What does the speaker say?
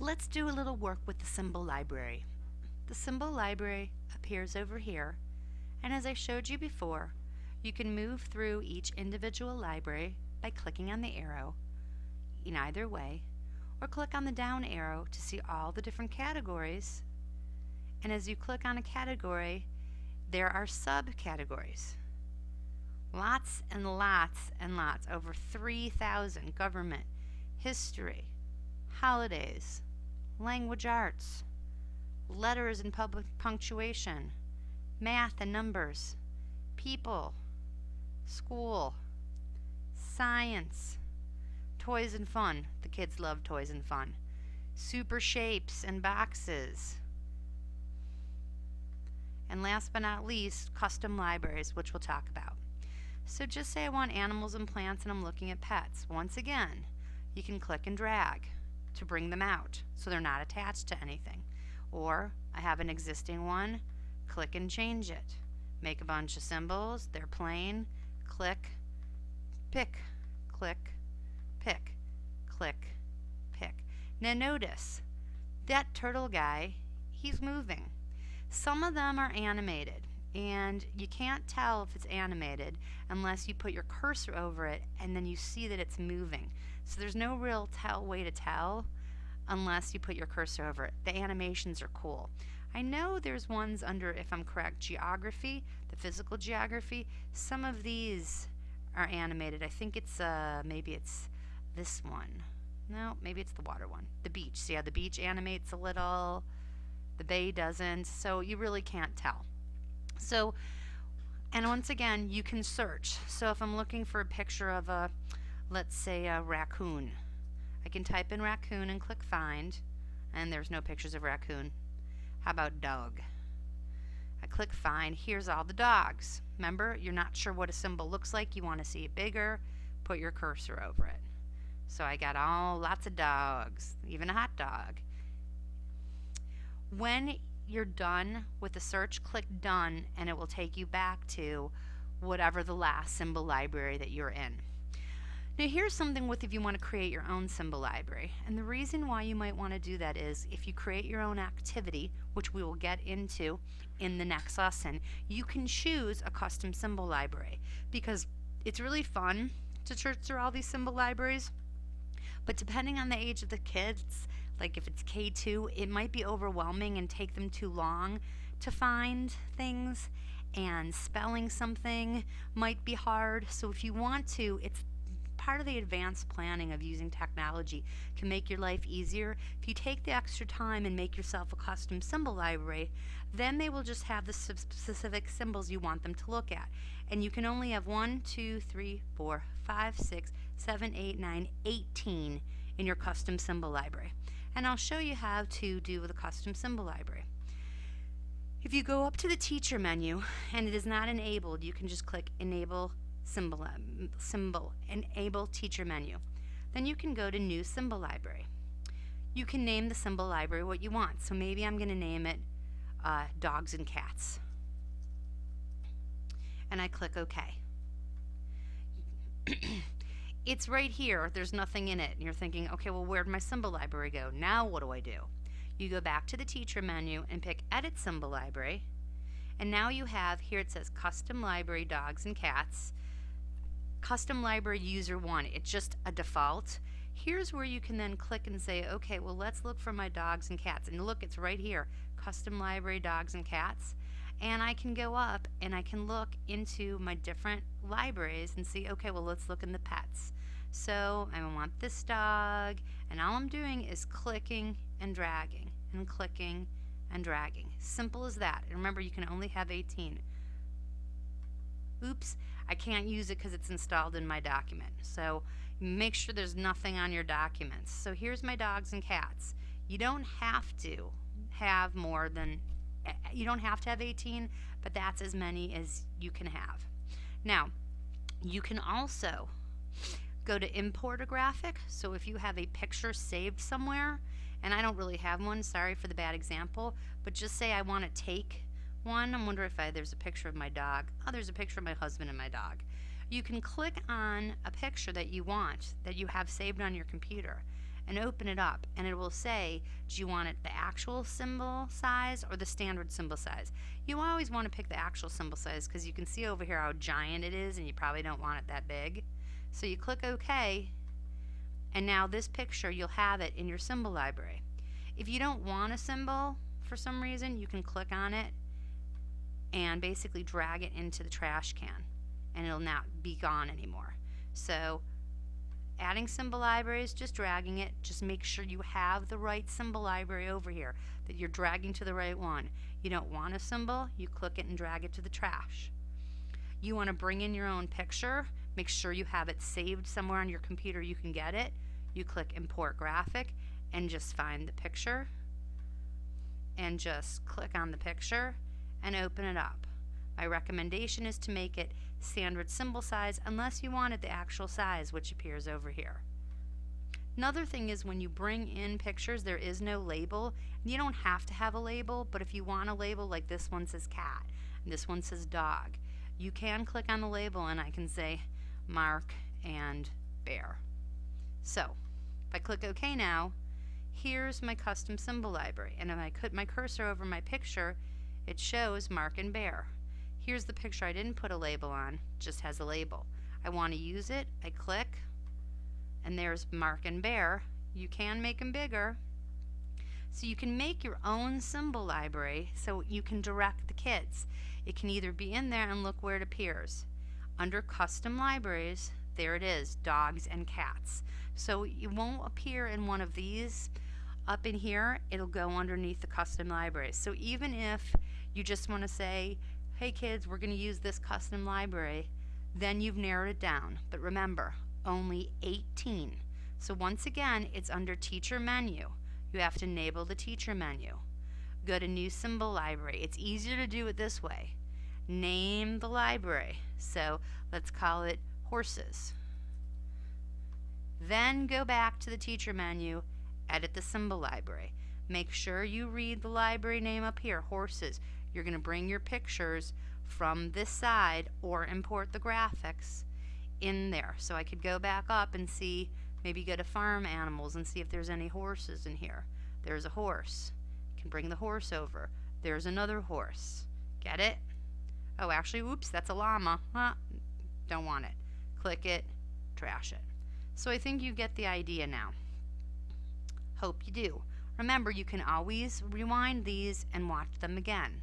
Let's do a little work with the symbol library. The symbol library appears over here, and as I showed you before, you can move through each individual library by clicking on the arrow in either way, or click on the down arrow to see all the different categories. And as you click on a category, there are subcategories. Lots and lots and lots, over 3,000: government, history, holidays, language arts, letters and public punctuation, math and numbers, people, school, science, toys and fun. The kids love toys and fun. Super shapes and boxes. And last but not least, custom libraries, which we'll talk about. So just say I want animals and plants and I'm looking at pets. Once again, you can click and drag to bring them out so they're not attached to anything. Or I have an existing one, click and change it. Make a bunch of symbols, they're plain, click, pick, click, pick, click, pick. Now notice, that turtle guy, he's moving. Some of them are animated, and you can't tell if it's animated unless you put your cursor over it and then you see that it's moving. So there's no real way to tell unless you put your cursor over it. The animations are cool. I know there's ones under, if I'm correct, geography, the physical geography. Some of these are animated. I think it's, maybe it's this one. No, maybe it's the water one. The beach. See how the beach animates a little? The bay doesn't. So you really can't tell. So, and once again, you can search. So if I'm looking for a picture of a, let's say a raccoon, I can type in raccoon and click find, and there's no pictures of raccoon. How about dog? I click find, here's all the dogs. Remember, you're not sure what a symbol looks like, you want to see it bigger, put your cursor over it. So I got lots of dogs, even a hot dog. When you're done with the search, click done and it will take you back to whatever the last symbol library that you're in. Now here's something with if you want to create your own symbol library, and the reason why you might want to do that is if you create your own activity, which we will get into in the next lesson, you can choose a custom symbol library because it's really fun to search through all these symbol libraries, but depending on the age of the kids, like if it's K2, it might be overwhelming and take them too long to find things, and spelling something might be hard. So if you want to, it's part of the advanced planning of using technology to make your life easier. If you take the extra time and make yourself a custom symbol library, then they will just have the specific symbols you want them to look at. And you can only have 1, 2, 3, 4, 5, 6, 7, 8, 9, 18 in your custom symbol library. And I'll show you how to do with a custom symbol library. If you go up to the teacher menu and it is not enabled, you can just click enable symbol, enable teacher menu. Then you can go to new symbol library. You can name the symbol library what you want. So maybe I'm going to name it dogs and cats. And I click OK. It's right here. There's nothing in it. And you're thinking, okay, well, where'd my symbol library go? Now what do? You go back to the teacher menu and pick edit symbol library. And now you have, here it says custom library dogs and cats. Custom library user 1. It's just a default. Here's where you can then click and say, okay, well, let's look for my dogs and cats. And look, it's right here, custom library dogs and cats. And I can go up and I can look into my different libraries and see, okay, well, let's look in the pets. So I want this dog, and all I'm doing is clicking and dragging and clicking and dragging. Simple as that. And remember, you can only have 18. Oops, I can't use it because it's installed in my document. So make sure there's nothing on your documents. So here's my dogs and cats. You don't have to have more than, you don't have to have 18, but that's as many as you can have. Now, you can also go to Importa Graphic. So if you have a picture saved somewhere, and I don't really have one, sorry for the bad example, but just say I want to take one. I wonder if there's a picture of my dog. Oh, there's a picture of my husband and my dog. You can click on a picture that you want, that you have saved on your computer, and open it up, and it will say, do you want it the actual symbol size or the standard symbol size? You always want to pick the actual symbol size because you can see over here how giant it is and you probably don't want it that big. So you click OK, and now this picture, you'll have it in your symbol library. If you don't want a symbol for some reason, you can click on it and basically drag it into the trash can, and it'll not be gone anymore. So adding symbol libraries, just dragging it, just make sure you have the right symbol library over here, that you're dragging to the right one. You don't want a symbol, you click it and drag it to the trash. You want to bring in your own picture, make sure you have it saved somewhere on your computer you can get it. You click Import Graphic and just find the picture and just click on the picture and open it up. My recommendation is to make it standard symbol size unless you wanted the actual size, which appears over here. Another thing is when you bring in pictures, there is no label. You don't have to have a label, but if you want a label, like this one says cat and this one says dog, you can click on the label and I can say Mark and Bear. So if I click OK now, here's my custom symbol library, and if I put my cursor over my picture, it shows Mark and Bear. Here's the picture I didn't put a label on, just has a label. I want to use it, I click, and there's Mark and Bear. You can make them bigger. So you can make your own symbol library so you can direct the kids. It can either be in there and look where it appears. Under custom libraries, there it is, dogs and cats. So it won't appear in one of these. Up in here, it'll go underneath the custom libraries. So even if you just want to say, hey kids, we're going to use this custom library, then you've narrowed it down. But remember, only 18. So once again, it's under Teacher Menu. You have to enable the Teacher Menu. Go to New Symbol Library. It's easier to do it this way. Name the library. So let's call it Horses. Then go back to the Teacher Menu, edit the symbol library. Make sure you read the library name up here, Horses. You're going to bring your pictures from this side or import the graphics in there. So I could go back up and see, maybe go to Farm Animals and see if there's any horses in here. There's a horse. You can bring the horse over. There's another horse. Get it? Oh, actually, oops, that's a llama. Don't want it. Click it, trash it. So I think you get the idea now. Hope you do. Remember, you can always rewind these and watch them again.